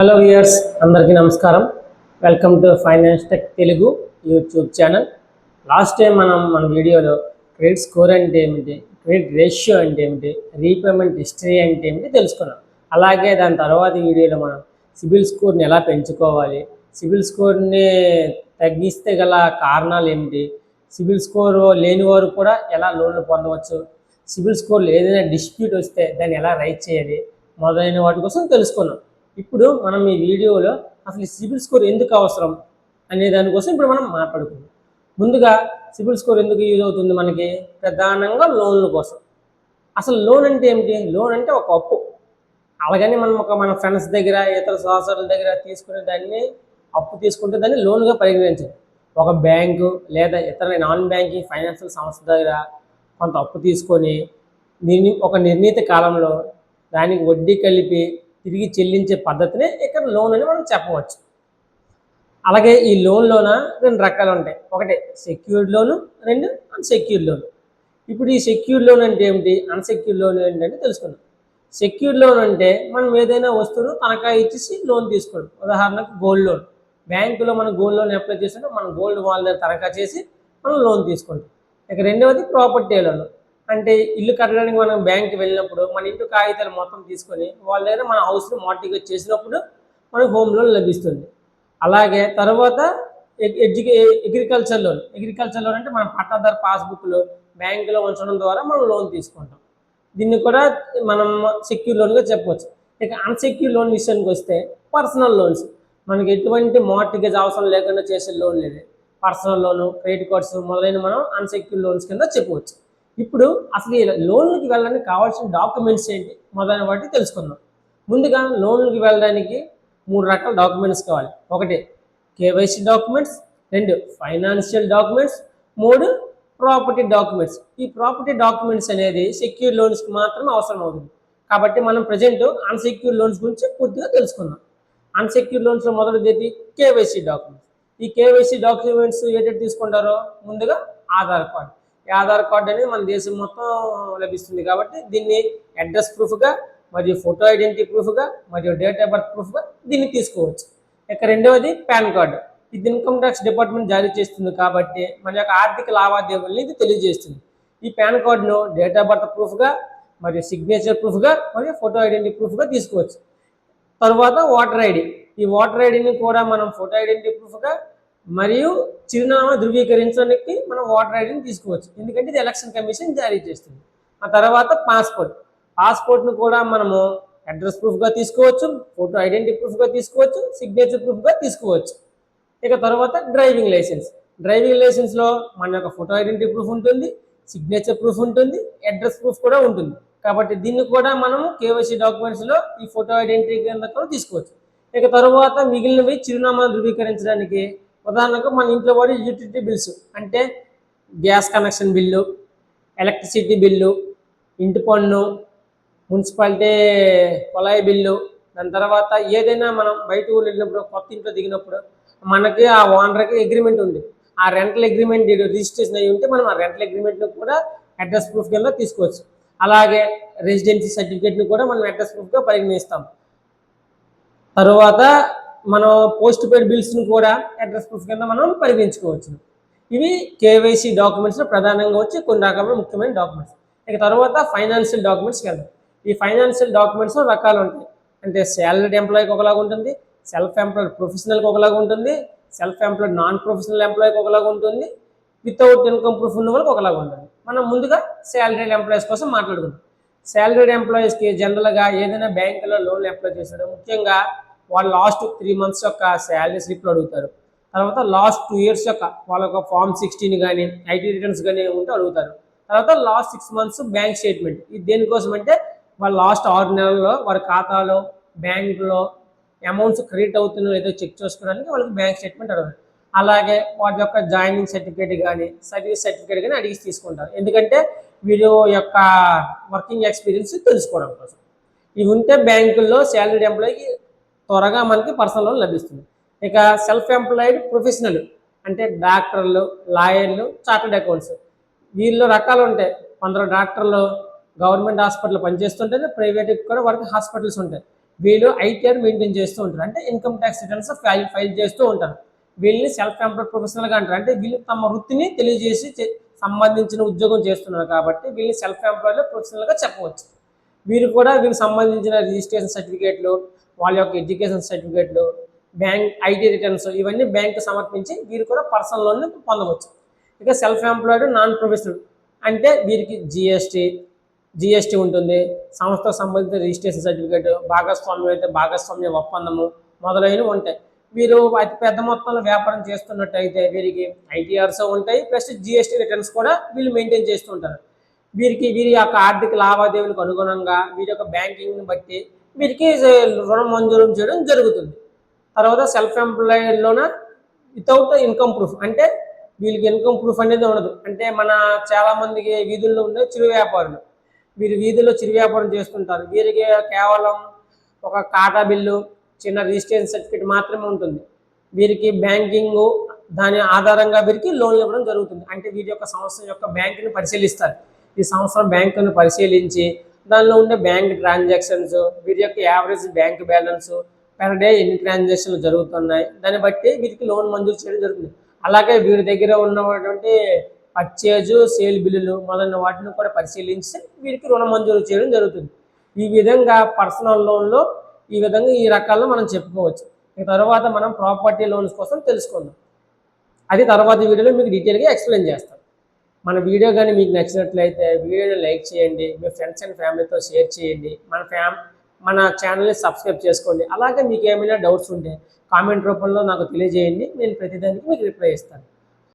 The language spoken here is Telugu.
హలో వ్యూయర్స్, అందరికీ నమస్కారం. Welcome to finance tech Telugu YouTube channel. Last time మన వీడియోలో క్రెడిట్ స్కోర్ అంటే ఏమిటి, క్రెడిట్ రేషియో అంటే ఏమిటి, రీపేమెంట్ హిస్టరీ అంటే ఏమిటి తెలుసుకున్నాం. అలాగే దాని తర్వాత వీడియోలో మనం సిబిల్ స్కోర్ని ఎలా పెంచుకోవాలి, సిబిల్ స్కోర్ని తగ్గిస్తే గల కారణాలు ఏమిటి, సిబిల్ స్కోర్ లేని వారు కూడా ఎలా లోన్లు పొందవచ్చు, సిబిల్ స్కోర్లో ఏదైనా డిస్ప్యూట్ వస్తే దాన్ని ఎలా రైట్ చేయాలి మొదలైన వాటి కోసం తెలుసుకున్నాం. ఇప్పుడు మనం ఈ వీడియోలో అసలు సిబిల్ స్కోర్ ఎందుకు అవసరం అనే దానికోసం ఇప్పుడు మనం మాట్లాడుకుందాం. ముందుగా సిబిల్ స్కోర్ ఎందుకు యూజ్ అవుతుంది మనకి? ప్రధానంగా లోన్ల కోసం. అసలు లోన్ అంటే ఏమిటి? లోన్ అంటే ఒక అప్పు. అలాగని మనం మన ఫ్రెండ్స్ దగ్గర, ఇతర సహచరుల దగ్గర తీసుకునే దాన్ని అప్పు తీసుకుంటే దాన్ని లోన్గా పరిగణించాలి. ఒక బ్యాంకు లేదా ఇతర నాన్ బ్యాంకింగ్ ఫైనాన్షియల్ సంస్థ దగ్గర కొంత అప్పు తీసుకొని దీన్ని ఒక నిర్ణీత కాలంలో దానికి వడ్డీ కలిపి తిరిగి చెల్లించే పద్ధతినే ఇక్కడ లోన్ అని మనం చెప్పవచ్చు. అలాగే ఈ లోన్లోన రెండు రకాలు ఉంటాయి. ఒకటి సెక్యూర్డ్ లోను, రెండు అన్సెక్యూర్డ్ లోన్. ఇప్పుడు ఈ సెక్యూర్డ్ లోన్ అంటే ఏమిటి, అన్సెక్యూర్డ్ లోన్ ఏంటంటే తెలుసుకుందాం. సెక్యూర్డ్ లోన్ అంటే మనం ఏదైనా వస్తువును తనఖా ఇచ్చేసి లోన్ తీసుకోవడం. ఉదాహరణకు గోల్డ్ లోన్. బ్యాంకులో మనం గోల్డ్ లోన్ అప్లై చేసినప్పుడు మనం గోల్డ్ వాళ్ళ దగ్గర తనఖా చేసి మనం లోన్ తీసుకుంటాం. ఇక రెండవది ప్రాపర్టీ లోన్. అంటే ఇల్లు కట్టడానికి మనం బ్యాంక్కి వెళ్ళినప్పుడు మన ఇంటి కాగితాలు మొత్తం తీసుకొని వాళ్ళ దగ్గర మన హౌస్ని మార్టిగేజ్ చేసినప్పుడు మనకు హోమ్ లోన్ లభిస్తుంది. అలాగే తర్వాత అగ్రికల్చర్ లోన్ అంటే మన పట్టాదారు పాస్బుక్లు బ్యాంకులో ఉంచడం ద్వారా మనం లోన్ తీసుకుంటాం. దీన్ని కూడా మనం సెక్యూర్ లోన్గా చెప్పవచ్చు. ఇక అన్సెక్యూర్ లోన్ విషయానికి వస్తే పర్సనల్ లోన్స్. మనకి ఎటువంటి మార్టిగేజ్ అవసరం లేకుండా చేసే లోన్ లేదు. పర్సనల్ లోను, క్రెడిట్ కార్డ్స్ మొదలైన మనం అన్సెక్యూర్ లోన్స్ కింద చెప్పవచ్చు. ఇప్పుడు అసలు ఈ లోన్లకి వెళ్ళడానికి కావాల్సిన డాక్యుమెంట్స్ ఏంటి మొదలైన వాటి తెలుసుకుందాం. ముందుగా లోన్లకి వెళ్ళడానికి 3 రకాల డాక్యుమెంట్స్ కావాలి. ఒకటి KYC documents, 2 financial documents, 3 property documents. ఈ ప్రాపర్టీ డాక్యుమెంట్స్ అనేది సెక్యూర్ లోన్స్కి మాత్రమే అవసరం అవుతుంది. కాబట్టి మనం ప్రజెంట్ అన్సెక్యూర్ లోన్స్ గురించి పూర్తిగా తెలుసుకుందాం. అన్సెక్యూర్ లోన్స్లో మొదటిది కేవైసీ డాక్యుమెంట్స్. ఈ కేవైసీ డాక్యుమెంట్స్ ఏంటంటే తీసుకుంటారో ముందుగా ఆధార్ కార్డు. ఈ ఆధార్ కార్డు అనేది మన దేశం మొత్తం లభిస్తుంది కాబట్టి దీన్ని అడ్రస్ ప్రూఫ్గా మరియు ఫోటో ఐడెంటిటీ ప్రూఫ్గా మరియు డేట్ ఆఫ్ బర్త్ ప్రూఫ్గా దీన్ని తీసుకోవచ్చు. ఇక రెండవది పాన్ కార్డు. ఇది ఇన్కమ్ ట్యాక్స్ డిపార్ట్మెంట్ జారీ చేస్తుంది కాబట్టి మన యొక్క ఆర్థిక లావాదేవీలని ఇది తెలియజేస్తుంది. ఈ పాన్ కార్డును డేట్ ఆఫ్ బర్త్ ప్రూఫ్గా మరియు సిగ్నేచర్ ప్రూఫ్గా మరియు ఫోటో ఐడెంటిటీ ప్రూఫ్గా తీసుకోవచ్చు. తర్వాత ఓటర్ ఐడి. ఈ ఓటర్ ఐడిని కూడా మనం ఫోటో ఐడెంటిటీ ప్రూఫ్గా మరియు చిరునామా ధృవీకరించడానికి మనం ఓటర్ ఐడిని తీసుకోవచ్చు. ఎందుకంటే ఇది ఎలక్షన్ కమిషన్ జారీ చేస్తుంది. ఆ తర్వాత పాస్పోర్ట్ను కూడా మనము అడ్రస్ ప్రూఫ్గా తీసుకోవచ్చు, ఫోటో ఐడెంటిటీ ప్రూఫ్గా తీసుకోవచ్చు, సిగ్నేచర్ ప్రూఫ్గా తీసుకోవచ్చు. ఇక తర్వాత డ్రైవింగ్ లైసెన్స్లో మన యొక్క ఫోటో ఐడెంటిటీ ప్రూఫ్ ఉంటుంది, సిగ్నేచర్ ప్రూఫ్ ఉంటుంది, అడ్రస్ ప్రూఫ్ కూడా ఉంటుంది. కాబట్టి దీన్ని కూడా మనము కేవైసీ డాక్యుమెంట్స్లో ఈ ఫోటో ఐడెంటిటీ కింద కూడా తీసుకోవచ్చు. ఇక తర్వాత మిగిలినవి చిరునామా ధృవీకరించడానికి ఉదాహరణకు మన ఇంట్లో వాడి యూటిలిటీ బిల్స్ అంటే gas connection bill, electricity bill, ఇంటి పన్ను, మున్సిపాలిటీ కొలాయి బిల్లు, దాని తర్వాత ఏదైనా మనం బయట ఊళ్ళు వెళ్ళినప్పుడు కొత్త ఇంట్లో దిగినప్పుడు మనకి ఆ ఓనర్కి అగ్రిమెంట్ ఉంది. ఆ రెంటల్ అగ్రిమెంట్ రిజిస్ట్రేషన్ అయ్యి ఉంటే మనం ఆ రెంటల్ అగ్రిమెంట్ను కూడా అడ్రస్ ప్రూఫ్ కింద తీసుకోవచ్చు. అలాగే రెసిడెన్సీ సర్టిఫికేట్ని కూడా మనం అడ్రస్ ప్రూఫ్గా పరిగణిస్తాం. తర్వాత మనం పోస్ట్ పెయిడ్ బిల్స్ని కూడా అడ్రస్ ప్రూఫ్ కింద మనం పరిగణించుకోవచ్చు. ఇవి కేవైసీ డాక్యుమెంట్స్లో ప్రధానంగా వచ్చి కొన్ని రకాల ముఖ్యమైన డాక్యుమెంట్స్. ఇక తర్వాత ఫైనాన్షియల్ డాక్యుమెంట్స్కి వెళ్దాం. ఈ ఫైనాన్షియల్ డాక్యుమెంట్స్లో రకాలు ఉంటాయి. అంటే శాలరీడ్ ఎంప్లాయీకి ఒకలాగా ఉంటుంది, సెల్ఫ్ ఎంప్లాయిడ్ ప్రొఫెషనల్కి ఒకలాగా ఉంటుంది, సెల్ఫ్ ఎంప్లాయిడ్ నాన్ ప్రొఫెషనల్ ఎంప్లాయీకి ఒకలాగా ఉంటుంది, వితౌట్ ఇన్కమ్ ప్రూఫ్ ఉన్న వాళ్ళకి ఒకలాగా ఉంటుంది. మనం ముందుగా శాలరీడ్ ఎంప్లాయీస్ కోసం మాట్లాడుకుందాం. శాలరీడ్ ఎంప్లాయీస్కి జనరల్గా ఏదైనా బ్యాంకులో లోన్లు అప్లై చేశాడు ముఖ్యంగా వాళ్ళు లాస్ట్ 3 months యొక్క శాలరీ స్లిప్లు అడుగుతారు. తర్వాత లాస్ట్ 2 years యొక్క వాళ్ళ యొక్క ఫామ్ 16 కానీ ఐటీ రిటర్న్స్ కానీ ఉంటే అడుగుతారు. తర్వాత లాస్ట్ 6 months బ్యాంక్ స్టేట్మెంట్. ఇది దేనికోసం అంటే వాళ్ళ లాస్ట్ 6 నెలల్లో వారి ఖాతాలో బ్యాంకులో అమౌంట్స్ క్రెడిట్ అవుతున్నాయో లేదో చెక్ చేసుకోవడానికి వాళ్ళకి బ్యాంక్ స్టేట్మెంట్ అడగాలి. అలాగే వాటి యొక్క జాయినింగ్ సర్టిఫికేట్ కానీ సర్వీస్ సర్టిఫికేట్ కానీ అడిగి తీసుకుంటారు. ఎందుకంటే వీడియో యొక్క వర్కింగ్ ఎక్స్పీరియన్స్ తెలుసుకోవడం కోసం. ఇవి ఉంటే బ్యాంకుల్లో శాలరీడ్ ఎంప్లాయీకి త్వరగా మనకి పర్సనల్ లోన్ లభిస్తుంది. ఇక సెల్ఫ్ ఎంప్లాయిడ్ ప్రొఫెషనల్ అంటే డాక్టర్లు, లాయర్లు, చార్టర్డ్ అకౌంట్స్. వీళ్ళు రకాలు ఉంటాయి. కొందరు డాక్టర్లు గవర్నమెంట్ హాస్పిటల్ పనిచేస్తుంటే ప్రైవేట్కి కూడా వారికి హాస్పిటల్స్ ఉంటాయి. వీళ్ళు ఐటీఆర్ మెయింటైన్ చేస్తూ ఉంటారు, అంటే ఇన్కమ్ ట్యాక్స్ రిటర్న్స్ ఫైల్ చేస్తూ ఉంటారు. వీళ్ళని సెల్ఫ్ ఎంప్లాయిడ్ ప్రొఫెషనల్గా అంటారు, అంటే వీళ్ళు తమ వృత్తిని తెలియజేసి సంబంధించిన ఉద్యోగం చేస్తున్నారు కాబట్టి వీళ్ళని సెల్ఫ్ ఎంప్లాయిడ్ ప్రొఫెషనల్గా చెప్పవచ్చు. వీరికి సంబంధించిన రిజిస్ట్రేషన్ సర్టిఫికేట్లు, వాళ్ళ యొక్క ఎడ్యుకేషన్ సర్టిఫికేట్లు, బ్యాంక్ ఐటీ రిటర్న్స్ ఇవన్నీ బ్యాంకు సమర్పించి వీరు కూడా పర్సనల్ లోన్ పొందవచ్చు. ఇక సెల్ఫ్ ఎంప్లాయిడ్ నాన్ ప్రొఫెషనల్ అంటే వీరికి జిఎస్టీ ఉంటుంది, సంస్థకు సంబంధించిన రిజిస్ట్రేషన్ సర్టిఫికేట్, భాగస్వామ్యం అయితే భాగస్వామ్య ఒప్పందము మొదలైనవి ఉంటాయి. వీరు అతి పెద్ద మొత్తంలో వ్యాపారం చేస్తున్నట్టయితే వీరికి ఐటీఆర్స్ ఉంటాయి, ప్లస్ జిఎస్టీ రిటర్న్స్ కూడా వీళ్ళు మెయింటైన్ చేస్తూ ఉంటారు. వీరి యొక్క ఆర్థిక లావాదేవీలకు అనుగుణంగా వీరి యొక్క బ్యాంకింగ్ని బట్టి వీరికి రుణం మంజూరు చేయడం జరుగుతుంది. తర్వాత సెల్ఫ్ ఎంప్లాయిడ్లోన వితౌట్ ఇన్కమ్ ప్రూఫ్, అంటే వీళ్ళకి ఇన్కమ్ ప్రూఫ్ అనేది ఉండదు. అంటే చాలామందికి వీధుల్లో ఉండే చిరు వ్యాపారులు, వీరు వీధుల్లో చిరు వ్యాపారం చేస్తుంటారు. వీరికి కేవలం ఒక ఖాతా బిల్లు, చిన్న రిజిస్ట్రేషన్ సర్టిఫికేట్ మాత్రమే ఉంటుంది. వీరికి బ్యాంకింగ్ దాని ఆధారంగా వీరికి లోన్లు ఇవ్వడం జరుగుతుంది. అంటే వీరి యొక్క సంవత్సరం యొక్క బ్యాంకుని పరిశీలిస్తారు. ఈ సంవత్సరం బ్యాంకును పరిశీలించి దానిలో ఉండే బ్యాంక్ ట్రాన్సాక్షన్స్, వీరి యొక్క average bank balance, per day ఎన్ని ట్రాన్సాక్షన్లు జరుగుతున్నాయి, దాన్ని బట్టి వీరికి లోన్ మంజూరు చేయడం జరుగుతుంది. అలాగే వీరి దగ్గర ఉన్నటువంటి పర్చేజు, సేల్ బిల్లులు మొదలైన వాటిని కూడా పరిశీలించి వీరికి రుణ మంజూరు చేయడం జరుగుతుంది. ఈ విధంగా పర్సనల్ లోన్లో ఈ రకాల్లో మనం చెప్పుకోవచ్చు. ఈ తర్వాత మనం ప్రాపర్టీ లోన్స్ కోసం తెలుసుకుందాం. అది తర్వాత వీడియోలో మీకు డీటెయిల్గా ఎక్స్ప్లెయిన్ చేస్తాం. మన వీడియో కానీ మీకు నచ్చినట్లయితే వీడియోని లైక్ చేయండి, మీ ఫ్రెండ్స్ అండ్ ఫ్యామిలీతో షేర్ చేయండి, మన ఛానల్ని సబ్స్క్రైబ్ చేసుకోండి. అలాగే మీకు ఏమైనా డౌట్స్ ఉంటే కామెంట్ రూపంలో నాకు తెలియజేయండి, నేను ప్రతిదానికి మీకు రిప్లై ఇస్తాను.